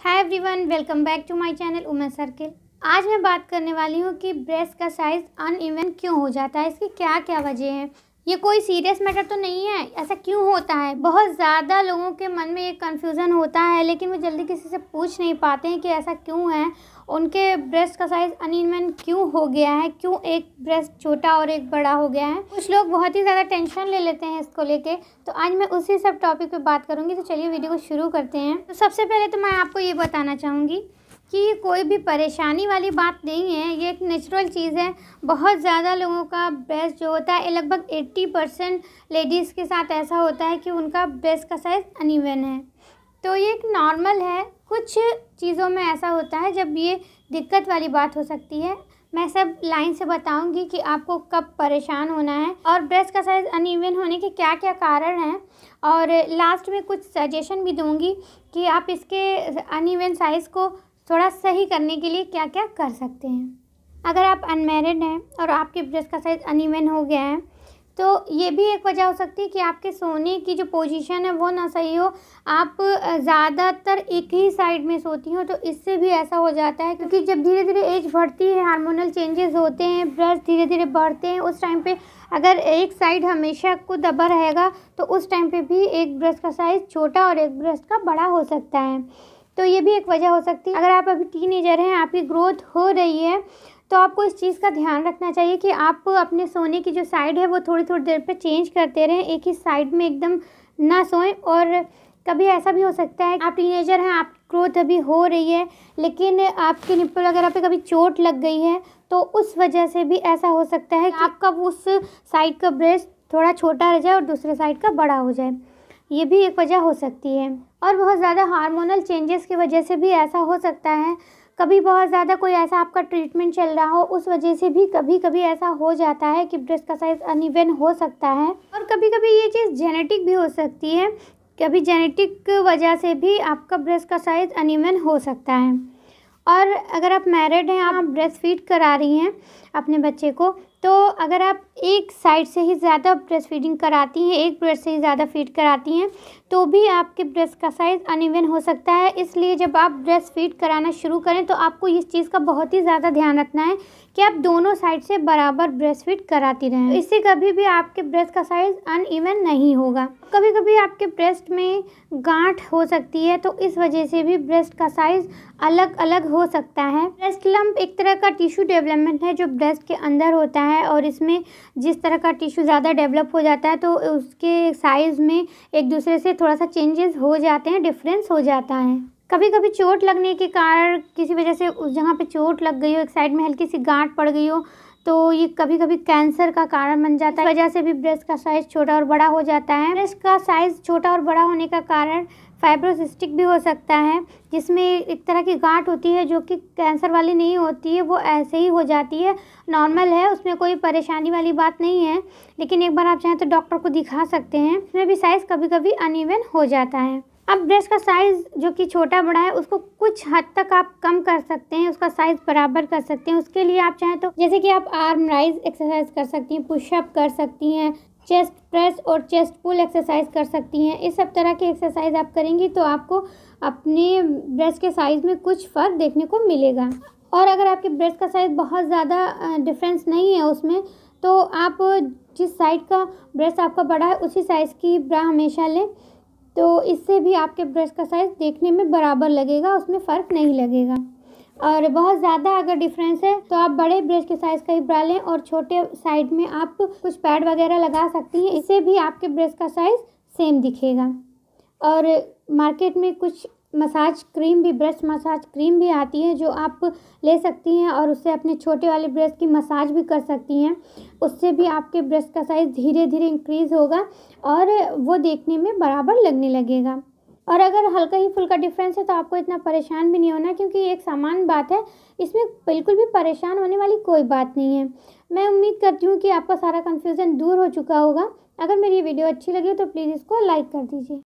Hi everyone, welcome back to my channel women circle. आज मैं बात करने वाली हूँ कि ब्रेस्ट का साइज़ अनइवन क्यों हो जाता है, इसकी क्या क्या वजह है। ये कोई सीरियस मैटर तो नहीं है, ऐसा क्यों होता है। बहुत ज़्यादा लोगों के मन में एक कन्फ्यूज़न होता है, लेकिन वो जल्दी किसी से पूछ नहीं पाते हैं कि ऐसा क्यों है, उनके ब्रेस्ट का साइज़ अनइवन क्यों हो गया है, क्यों एक ब्रेस्ट छोटा और एक बड़ा हो गया है। कुछ लोग बहुत ही ज़्यादा टेंशन ले लेते हैं इसको लेके, तो आज मैं उसी सब टॉपिक पे बात करूँगी। तो चलिए वीडियो को शुरू करते हैं। तो सबसे पहले तो मैं आपको ये बताना चाहूँगी कि ये कोई भी परेशानी वाली बात नहीं है, ये एक नेचुरल चीज़ है। बहुत ज़्यादा लोगों का ब्रेस्ट जो होता है, लगभग 80% लेडीज़ के साथ ऐसा होता है कि उनका ब्रेस्ट का साइज़ अनइवन है। तो ये एक नॉर्मल है। कुछ चीज़ों में ऐसा होता है जब ये दिक्कत वाली बात हो सकती है। मैं सब लाइन से बताऊंगी कि आपको कब परेशान होना है और ब्रेस्ट का साइज़ अनइवन होने के क्या क्या कारण हैं, और लास्ट में कुछ सजेशन भी दूंगी कि आप इसके अनइवन साइज़ को थोड़ा सही करने के लिए क्या क्या कर सकते हैं। अगर आप अनमैरिड हैं और आपके ब्रेस्ट का साइज़ अनइवन हो गया है, तो ये भी एक वजह हो सकती है कि आपके सोने की जो पोजीशन है वो ना सही हो। आप ज़्यादातर एक ही साइड में सोती हो, तो इससे भी ऐसा हो जाता है। क्योंकि जब धीरे धीरे एज बढ़ती है, हार्मोनल चेंजेस होते हैं, ब्रेस्ट धीरे धीरे बढ़ते हैं, उस टाइम पे अगर एक साइड हमेशा को दबा रहेगा तो उस टाइम पे भी एक ब्रेस्ट का साइज़ छोटा और एक ब्रेस्ट का बड़ा हो सकता है। तो ये भी एक वजह हो सकती है। अगर आप अभी टीनेजर हैं, आपकी ग्रोथ हो रही है, तो आपको इस चीज़ का ध्यान रखना चाहिए कि आप अपने सोने की जो साइड है वो थोड़ी थोड़ी देर पे चेंज करते रहें। एक ही साइड में एकदम ना सोएं। और कभी ऐसा भी हो सकता है आप टीनेजर हैं, आपकी ग्रोथ अभी हो रही है, लेकिन आपके निप्पल वगैरह पे कभी चोट लग गई है, तो उस वजह से भी ऐसा हो सकता है कि आपका उस साइड का ब्रेस्ट थोड़ा छोटा रह जाए और दूसरे साइड का बड़ा हो जाए। ये भी एक वजह हो सकती है। और बहुत ज़्यादा हार्मोनल चेंजेस की वजह से भी ऐसा हो सकता है। कभी बहुत ज़्यादा कोई ऐसा आपका ट्रीटमेंट चल रहा हो, उस वजह से भी कभी कभी ऐसा हो जाता है कि ब्रेस्ट का साइज़ अनइवन हो सकता है। और कभी कभी ये चीज़ जेनेटिक भी हो सकती है, कभी जेनेटिक वजह से भी आपका ब्रेस्ट का साइज़ अनइवन हो सकता है। और अगर आप मैरिड हैं, आप ब्रेस्ट फीड करा रही हैं अपने बच्चे को, तो अगर आप एक साइड से ही ज़्यादा ब्रेस्ट फीडिंग कराती हैं, एक ब्रेस्ट से ही ज़्यादा फीड कराती हैं, तो भी आपके ब्रेस्ट का साइज़ अनइवन हो सकता है। इसलिए जब आप ब्रेस्ट फीड कराना शुरू करें तो आपको इस चीज़ का बहुत ही ज़्यादा ध्यान रखना है कि आप दोनों साइड से बराबर ब्रेस्ट फीड कराती रहें। इससे कभी भी आपके ब्रेस्ट का साइज़ अनइवन नहीं होगा। कभी कभी आपके ब्रेस्ट में गांठ हो सकती है, तो इस वजह से भी ब्रेस्ट का साइज़ अलग अलग हो सकता है। ब्रेस्ट लंप एक तरह का टिश्यू डेवलपमेंट है जो ब्रेस्ट के अंदर होता है, और इसमें जिस तरह का टिश्यू ज़्यादा डेवलप हो जाता है तो उसके साइज़ में एक दूसरे से थोड़ा सा चेंजेस हो जाते हैं, डिफरेंस हो जाता है। कभी कभी चोट लगने के कारण, किसी वजह से उस जगह पे चोट लग गई हो, एक साइड में हल्की सी गांठ पड़ गई हो, तो ये कभी कभी कैंसर का कारण बन जाता है। इस वजह से भी ब्रेस्ट का साइज़ छोटा और बड़ा हो जाता है। ब्रेस्ट का साइज़ छोटा और बड़ा होने का कारण फाइब्रोसिस्टिक भी हो सकता है, जिसमें एक तरह की गांठ होती है जो कि कैंसर वाली नहीं होती है, वो ऐसे ही हो जाती है, नॉर्मल है, उसमें कोई परेशानी वाली बात नहीं है। लेकिन एक बार आप चाहें तो डॉक्टर को दिखा सकते हैं। उसमें भी साइज़ कभी कभी अनइवन हो जाता है। अब ब्रेस्ट का साइज़ जो कि छोटा बड़ा है, उसको कुछ हद तक आप कम कर सकते हैं, उसका साइज़ बराबर कर सकते हैं। उसके लिए आप चाहें तो जैसे कि आप आर्म राइज एक्सरसाइज कर सकती हैं, पुशअप कर सकती हैं, चेस्ट प्रेस और चेस्ट पुल एक्सरसाइज कर सकती हैं। इस सब तरह की एक्सरसाइज आप करेंगी तो आपको अपने ब्रेस्ट के साइज़ में कुछ फ़र्क देखने को मिलेगा। और अगर आपके ब्रेस्ट का साइज़ बहुत ज़्यादा डिफरेंस नहीं है उसमें, तो आप जिस साइड का ब्रेस्ट आपका बड़ा है उसी साइज़ की ब्रा हमेशा लें, तो इससे भी आपके ब्रेस्ट का साइज़ देखने में बराबर लगेगा, उसमें फ़र्क नहीं लगेगा। और बहुत ज़्यादा अगर डिफरेंस है तो आप बड़े ब्रेस्ट के साइज़ का ही ब्रा लें, और छोटे साइड में आप कुछ पैड वगैरह लगा सकती हैं, इससे भी आपके ब्रेस्ट का साइज़ सेम दिखेगा। और मार्केट में कुछ मसाज क्रीम भी, ब्रेस्ट मसाज क्रीम भी आती है जो आप ले सकती हैं, और उससे अपने छोटे वाले ब्रेस्ट की मसाज भी कर सकती हैं। उससे भी आपके ब्रेस्ट का साइज़ धीरे धीरे इंक्रीज़ होगा और वो देखने में बराबर लगने लगेगा। और अगर हल्का ही फुल्का डिफरेंस है तो आपको इतना परेशान भी नहीं होना, क्योंकि ये एक सामान्य बात है, इसमें बिल्कुल भी परेशान होने वाली कोई बात नहीं है। मैं उम्मीद करती हूँ कि आपका सारा कन्फ्यूज़न दूर हो चुका होगा। अगर मेरी वीडियो अच्छी लगी तो प्लीज़ इसको लाइक कर दीजिए।